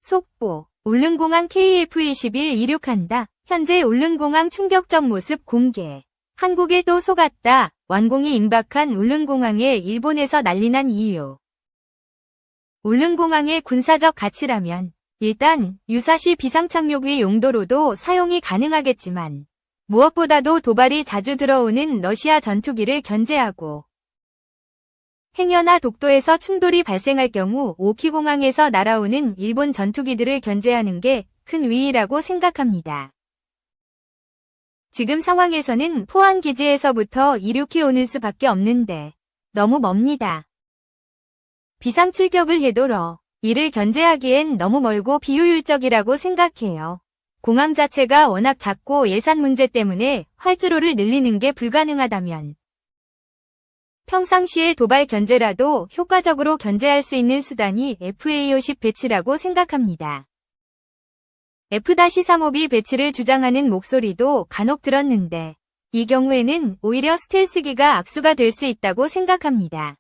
속보. 울릉공항 KF-21 이륙한다. 현재 울릉공항 충격적 모습 공개. 한국에 또 속았다. 완공이 임박한 울릉공항에 일본에서 난리난 이유. 울릉공항의 군사적 가치라면 일단 유사시 비상착륙의 용도로도 사용이 가능하겠지만 무엇보다도 도발이 자주 들어오는 러시아 전투기를 견제하고 행여나 독도에서 충돌이 발생할 경우 오키공항에서 날아오는 일본 전투기들을 견제하는 게 큰 위기라고 생각합니다. 지금 상황에서는 포항기지에서부터 이륙해 오는 수밖에 없는데 너무 멉니다. 비상 출격을 해도 이를 견제하기엔 너무 멀고 비효율적이라고 생각해요. 공항 자체가 워낙 작고 예산 문제 때문에 활주로를 늘리는 게 불가능하다면 평상시에 도발 견제라도 효과적으로 견제할 수 있는 수단이 FA-50 배치라고 생각합니다. F-35B 배치를 주장하는 목소리도 간혹 들었는데 이 경우에는 오히려 스텔스기가 악수가 될 수 있다고 생각합니다.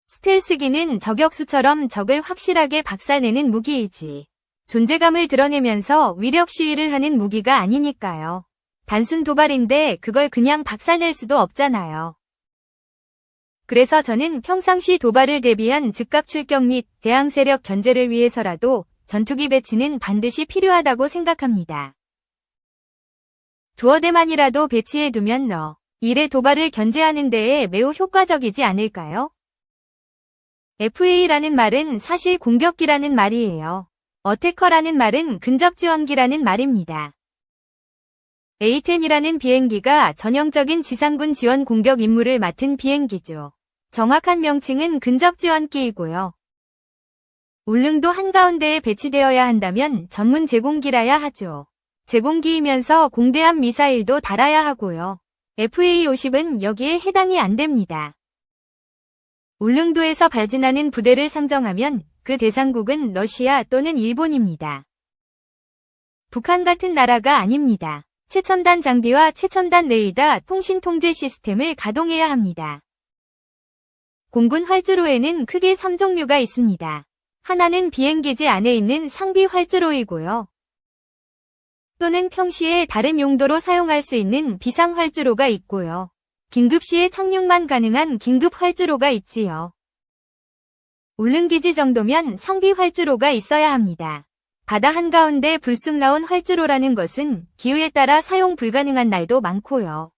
스텔스기는 저격수처럼 적을 확실하게 박살내는 무기이지 존재감을 드러내면서 위력 시위를 하는 무기가 아니니까요. 단순 도발인데 그걸 그냥 박살낼 수도 없잖아요. 그래서 저는 평상시 도발을 대비한 즉각 출격 및 대항 세력 견제를 위해서라도 전투기 배치는 반드시 필요하다고 생각합니다. 두어 대만이라도 배치해두면 일의 도발을 견제하는 데에 매우 효과적이지 않을까요? FA라는 말은 사실 공격기라는 말이에요. 어태커라는 말은 근접지원기라는 말입니다. A-10이라는 비행기가 전형적인 지상군 지원 공격 임무를 맡은 비행기죠. 정확한 명칭은 근접지원기이고요. 울릉도 한가운데에 배치되어야 한다면 전문 제공기라야 하죠. 제공기이면서 공대함 미사일도 달아야 하고요. FA-50은 여기에 해당이 안 됩니다. 울릉도에서 발진하는 부대를 상정하면 그 대상국은 러시아 또는 일본입니다. 북한 같은 나라가 아닙니다. 최첨단 장비와 최첨단 레이더 통신 통제 시스템을 가동해야 합니다. 공군 활주로에는 크게 3종류가 있습니다. 하나는 비행기지 안에 있는 상비 활주로이고요. 또는 평시에 다른 용도로 사용할 수 있는 비상 활주로가 있고요. 긴급시에 착륙만 가능한 긴급 활주로가 있지요. 울릉기지 정도면 상비 활주로가 있어야 합니다. 바다 한가운데 불쑥 나온 활주로라는 것은 기후에 따라 사용 불가능한 날도 많고요.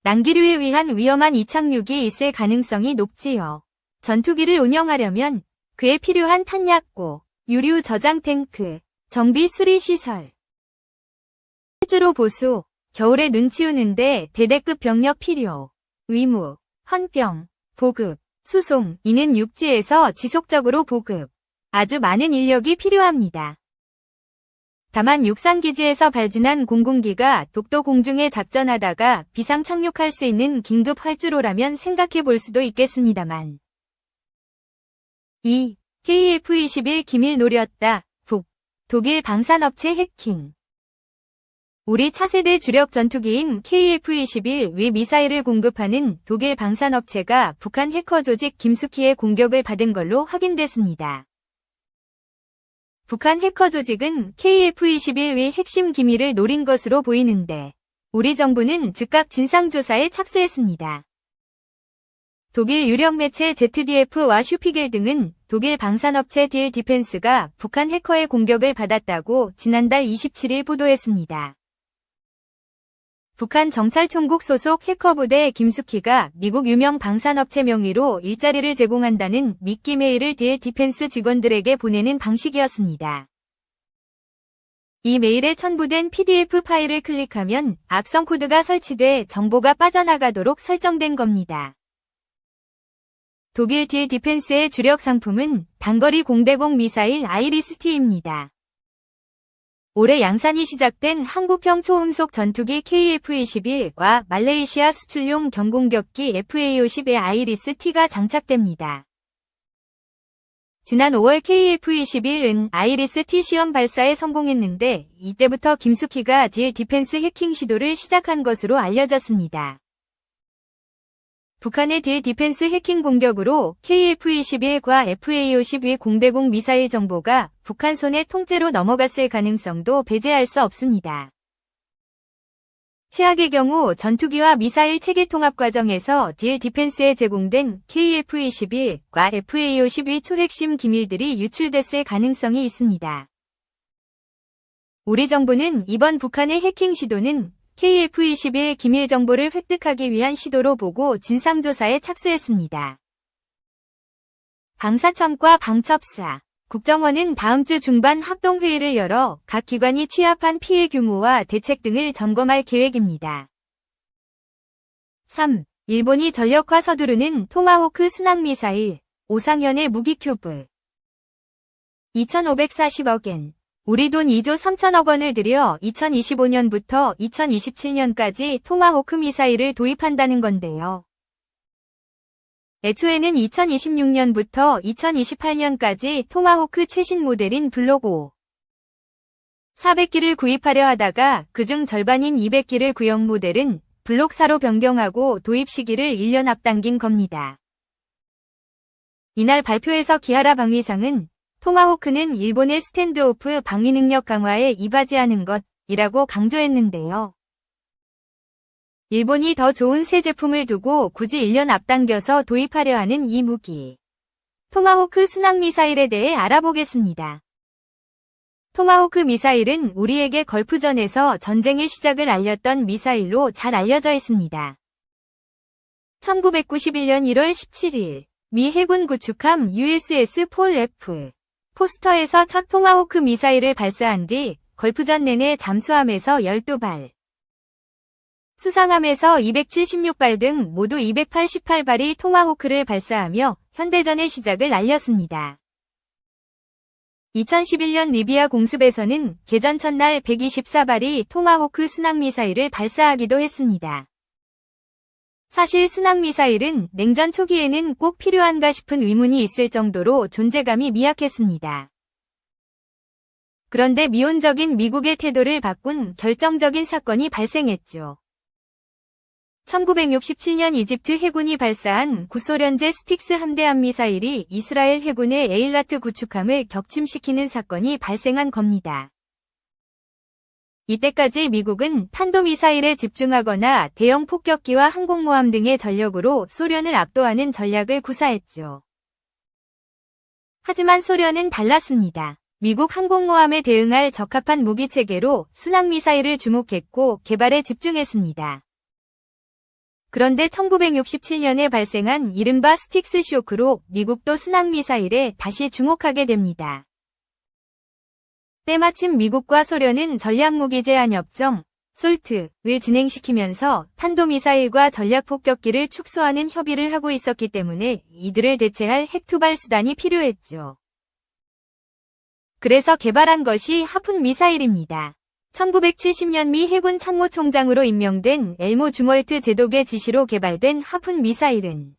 난기류에 의한 위험한 이착륙이 있을 가능성이 높지요. 전투기를 운영하려면 그에 필요한 탄약고, 유류 저장 탱크, 정비 수리 시설, 활주로 보수, 겨울에 눈 치우는데 대대급 병력 필요, 위무, 헌병, 보급, 수송, 이는 육지에서 지속적으로 보급, 아주 많은 인력이 필요합니다. 다만 육상기지에서 발진한 공군기가 독도 공중에 작전하다가 비상 착륙할 수 있는 긴급 활주로라면 생각해 볼 수도 있겠습니다만. 2. KF-21 기밀 노렸다. 북. 독일 방산업체 해킹. 우리 차세대 주력 전투기인 KF-21 위 미사일을 공급하는 독일 방산업체가 북한 해커 조직 김숙희의 공격을 받은 걸로 확인됐습니다. 북한 해커 조직은 KF-21 위 핵심 기밀을 노린 것으로 보이는데 우리 정부는 즉각 진상조사에 착수했습니다. 독일 유력 매체 ZDF와 슈피겔 등은 독일 방산업체 딜 디펜스가 북한 해커의 공격을 받았다고 지난달 27일 보도했습니다. 북한 정찰총국 소속 해커부대 김숙희가 미국 유명 방산업체 명의로 일자리를 제공한다는 미끼 메일을 딜 디펜스 직원들에게 보내는 방식이었습니다. 이 메일에 첨부된 PDF 파일을 클릭하면 악성 코드가 설치돼 정보가 빠져나가도록 설정된 겁니다. 독일 딜 디펜스의 주력 상품은 단거리 공대공 미사일 아이리스-T입니다. 올해 양산이 시작된 한국형 초음속 전투기 KF-21과 말레이시아 수출용 경공격기 FA-50의 아이리스-T가 장착됩니다. 지난 5월 KF-21은 아이리스-T 시험 발사에 성공했는데 이때부터 김숙희가 딜 디펜스 해킹 시도를 시작한 것으로 알려졌습니다. 북한의 딜 디펜스 해킹 공격으로 KF-21과 FA-52 공대공 미사일 정보가 북한 손에 통째로 넘어갔을 가능성도 배제할 수 없습니다. 최악의 경우 전투기와 미사일 체계 통합 과정에서 딜 디펜스에 제공된 KF-21과 FA-52 초핵심 기밀들이 유출됐을 가능성이 있습니다. 우리 정부는 이번 북한의 해킹 시도는 KF-21 기밀 정보를 획득하기 위한 시도로 보고 진상조사에 착수했습니다. 방사청과 방첩사, 국정원은 다음 주 중반 합동회의를 열어 각 기관이 취합한 피해 규모와 대책 등을 점검할 계획입니다. 3. 일본이 전력화 서두르는 토마호크 순항미사일, 오상현의 무기큐브. 2,540억엔, 우리 돈 2조 3천억 원을 들여 2025년부터 2027년까지 토마호크 미사일을 도입한다는 건데요. 애초에는 2026년부터 2028년까지 토마호크 최신 모델인 블록 400기를 구입하려 하다가 그중 절반인 200기를 구형 모델은 블록 4로 변경하고 도입 시기를 1년 앞당긴 겁니다. 이날 발표에서 기하라 방위상은 토마호크는 일본의 스탠드오프 방위 능력 강화에 이바지하는 것이라고 강조했는데요. 일본이 더 좋은 새 제품을 두고 굳이 1년 앞당겨서 도입하려 하는 이 무기. 토마호크 순항미사일에 대해 알아보겠습니다. 토마호크 미사일은 우리에게 걸프전에서 전쟁의 시작을 알렸던 미사일로 잘 알려져 있습니다. 1991년 1월 17일 미 해군 구축함 USS 폴 F. 포스터에서 첫 토마호크 미사일을 발사한 뒤 걸프전 내내 잠수함에서 12발, 수상함에서 276발 등 모두 288발이 토마호크를 발사하며 현대전의 시작을 알렸습니다. 2011년 리비아 공습에서는 개전 첫날 124발이 토마호크 순항미사일을 발사하기도 했습니다. 사실 순항미사일은 냉전 초기에는 꼭 필요한가 싶은 의문이 있을 정도로 존재감이 미약했습니다. 그런데 미온적인 미국의 태도를 바꾼 결정적인 사건이 발생했죠. 1967년 이집트 해군이 발사한 구소련제 스틱스 함대함 미사일이 이스라엘 해군의 에일라트 구축함을 격침시키는 사건이 발생한 겁니다. 이때까지 미국은 탄도미사일에 집중하거나 대형 폭격기와 항공모함 등의 전력으로 소련을 압도하는 전략을 구사했죠. 하지만 소련은 달랐습니다. 미국 항공모함에 대응할 적합한 무기체계로 순항미사일을 주목했고 개발에 집중했습니다. 그런데 1967년에 발생한 이른바 스틱스 쇼크로 미국도 순항미사일에 다시 주목하게 됩니다. 때마침 미국과 소련은 전략무기 제한 협정, 솔트를 진행시키면서 탄도미사일과 전략폭격기를 축소하는 협의를 하고 있었기 때문에 이들을 대체할 핵투발 수단이 필요했죠. 그래서 개발한 것이 하푼 미사일입니다. 1970년 미 해군 참모총장으로 임명된 엘모 주멀트 제독의 지시로 개발된 하푼 미사일은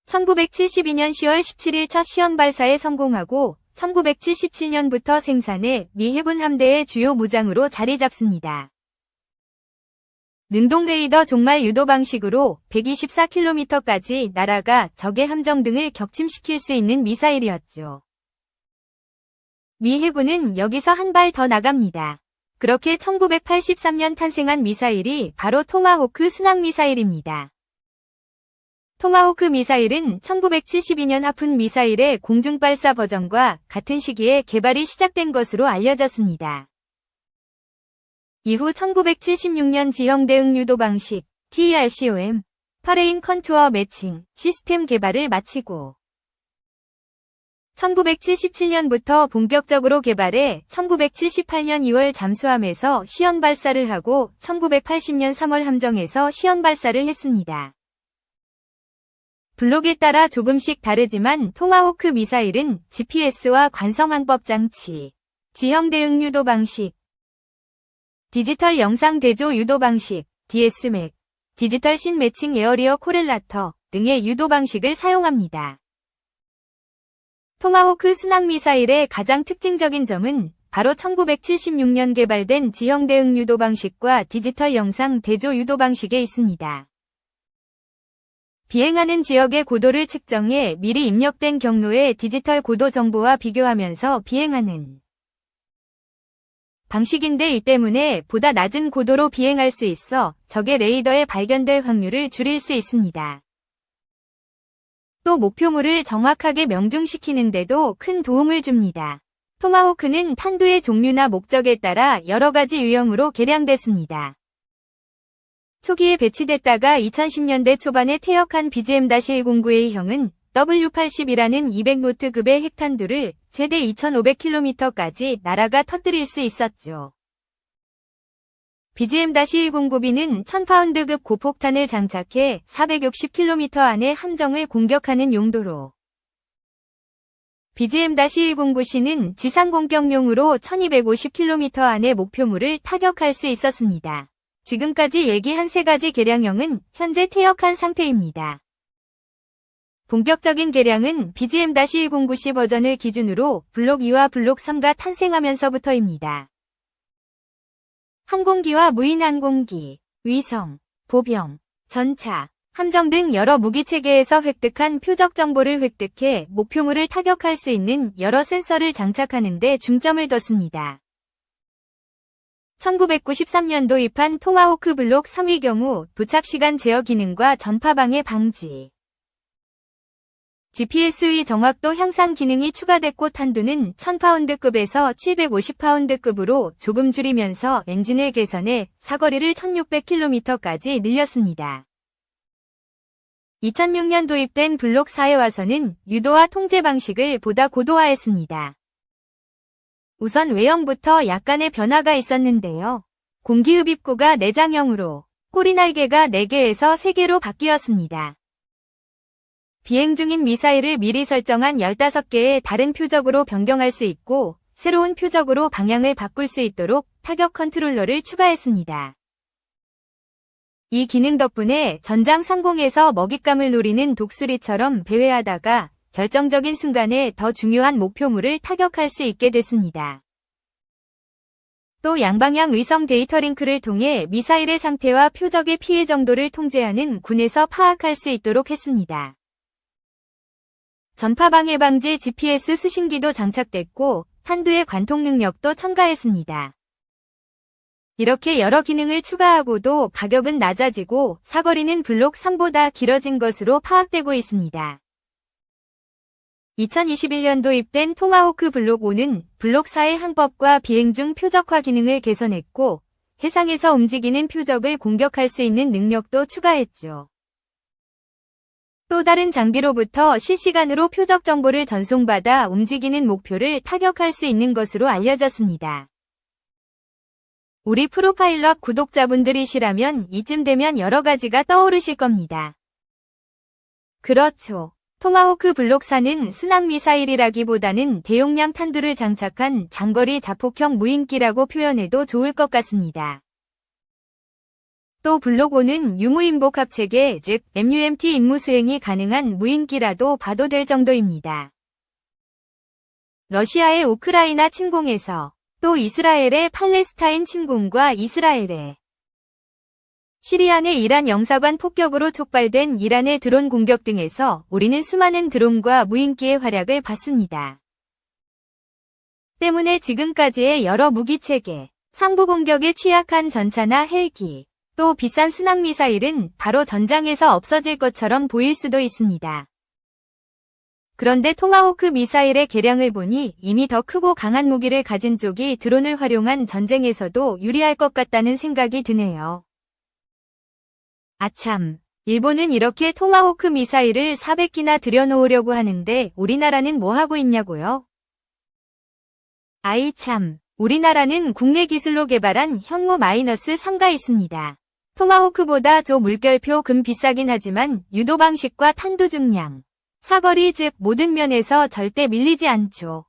1972년 10월 17일 첫 시험 발사에 성공하고 1977년부터 생산해 미 해군 함대의 주요 무장으로 자리 잡습니다. 능동 레이더 종말 유도 방식으로 124km까지 날아가 적의 함정 등을 격침시킬 수 있는 미사일이었죠. 미 해군은 여기서 한 발 더 나갑니다. 그렇게 1983년 탄생한 미사일이 바로 토마호크 순항미사일입니다. 토마호크 미사일은 1972년 하푼 미사일의 공중발사 버전과 같은 시기에 개발이 시작된 것으로 알려졌습니다. 이후 1976년 지형 대응 유도 방식 TRCOM, 터레인 컨투어 매칭 시스템 개발을 마치고 1977년부터 본격적으로 개발해 1978년 2월 잠수함에서 시험 발사를 하고 1980년 3월 함정에서 시험 발사를 했습니다. 블록에 따라 조금씩 다르지만 토마호크 미사일은 GPS와 관성항법 장치, 지형 대응 유도 방식, 디지털 영상 대조 유도 방식, DSMAC, 디지털 신 매칭 에어리어 코렐라터 등의 유도 방식을 사용합니다. 토마호크 순항미사일의 가장 특징적인 점은 바로 1976년 개발된 지형 대응 유도 방식과 디지털 영상 대조 유도 방식에 있습니다. 비행하는 지역의 고도를 측정해 미리 입력된 경로의 디지털 고도 정보와 비교하면서 비행하는 방식인데 이 때문에 보다 낮은 고도로 비행할 수 있어 적의 레이더에 발견될 확률을 줄일 수 있습니다. 또 목표물을 정확하게 명중시키는데도 큰 도움을 줍니다. 토마호크는 탄두의 종류나 목적에 따라 여러 가지 유형으로 개량됐습니다. 초기에 배치됐다가 2010년대 초반에 퇴역한 BGM-109A형은 W80이라는 200노트급의 핵탄두를 최대 2500km까지 날아가 터뜨릴 수 있었죠. BGM-109B는 1000파운드급 고폭탄을 장착해 460km 안의 함정을 공격하는 용도로, BGM-109C는 지상 공격용으로 1250km 안의 목표물을 타격할 수 있었습니다. 지금까지 얘기한 세 가지 개량형은 현재 퇴역한 상태입니다. 본격적인 개량은 BGM-109C 버전을 기준으로 블록 2와 블록 3가 탄생하면서부터입니다. 항공기와 무인항공기, 위성, 보병, 전차, 함정 등 여러 무기체계에서 획득한 표적 정보를 획득해 목표물을 타격할 수 있는 여러 센서를 장착하는 데 중점을 뒀습니다. 1993년 도입한 토마호크 블록 3의 경우 도착시간 제어 기능과 전파 방해 방지, GPS의 정확도 향상 기능이 추가됐고 탄두는 1000파운드급에서 750파운드급으로 조금 줄이면서 엔진을 개선해 사거리를 1600km까지 늘렸습니다. 2006년 도입된 블록 4에 와서는 유도와 통제 방식을 보다 고도화했습니다. 우선 외형부터 약간의 변화가 있었는데요. 공기흡입구가 내장형으로 꼬리날개가 4개에서 3개로 바뀌었습니다. 비행 중인 미사일을 미리 설정한 15개의 다른 표적으로 변경할 수 있고 새로운 표적으로 방향을 바꿀 수 있도록 타격 컨트롤러를 추가했습니다. 이 기능 덕분에 전장 상공에서 먹잇감을 노리는 독수리처럼 배회하다가 결정적인 순간에 더 중요한 목표물을 타격할 수 있게 됐습니다. 또 양방향 위성 데이터 링크를 통해 미사일의 상태와 표적의 피해 정도를 통제하는 군에서 파악할 수 있도록 했습니다. 전파 방해 방지 GPS 수신기도 장착됐고 탄두의 관통 능력도 첨가했습니다. 이렇게 여러 기능을 추가하고도 가격은 낮아지고 사거리는 블록 3보다 길어진 것으로 파악되고 있습니다. 2021년 도입된 토마호크 블록 5는 블록 4의 항법과 비행 중 표적화 기능을 개선했고 해상에서 움직이는 표적을 공격할 수 있는 능력도 추가했죠. 또 다른 장비로부터 실시간으로 표적 정보를 전송받아 움직이는 목표를 타격할 수 있는 것으로 알려졌습니다. 우리 프로파일럿 구독자분들이시라면 이쯤 되면 여러 가지가 떠오르실 겁니다. 그렇죠. 토마호크 블록 4는 순항미사일이라기보다는 대용량 탄두를 장착한 장거리 자폭형 무인기라고 표현해도 좋을 것 같습니다. 또 블록 5는 유무인복 합체계 즉 MUMT 임무 수행이 가능한 무인기라도 봐도 될 정도입니다. 러시아의 우크라이나 침공에서 또 이스라엘의 팔레스타인 침공과 이스라엘의 시리아 내 이란 영사관 폭격으로 촉발된 이란의 드론 공격 등에서 우리는 수많은 드론과 무인기의 활약을 봤습니다. 때문에 지금까지의 여러 무기체계, 상부 공격에 취약한 전차나 헬기, 또 비싼 순항미사일은 바로 전장에서 없어질 것처럼 보일 수도 있습니다. 그런데 토마호크 미사일의 개량을 보니 이미 더 크고 강한 무기를 가진 쪽이 드론을 활용한 전쟁에서도 유리할 것 같다는 생각이 드네요. 아참, 일본은 이렇게 토마호크 미사일을 400기나 들여놓으려고 하는데 우리나라는 뭐 하고 있냐고요? 아이 참, 우리나라는 국내 기술로 개발한 현무 -3가 있습니다. 토마호크보다 조 물결표 금 비싸긴 하지만 유도 방식과 탄두 중량, 사거리 즉 모든 면에서 절대 밀리지 않죠.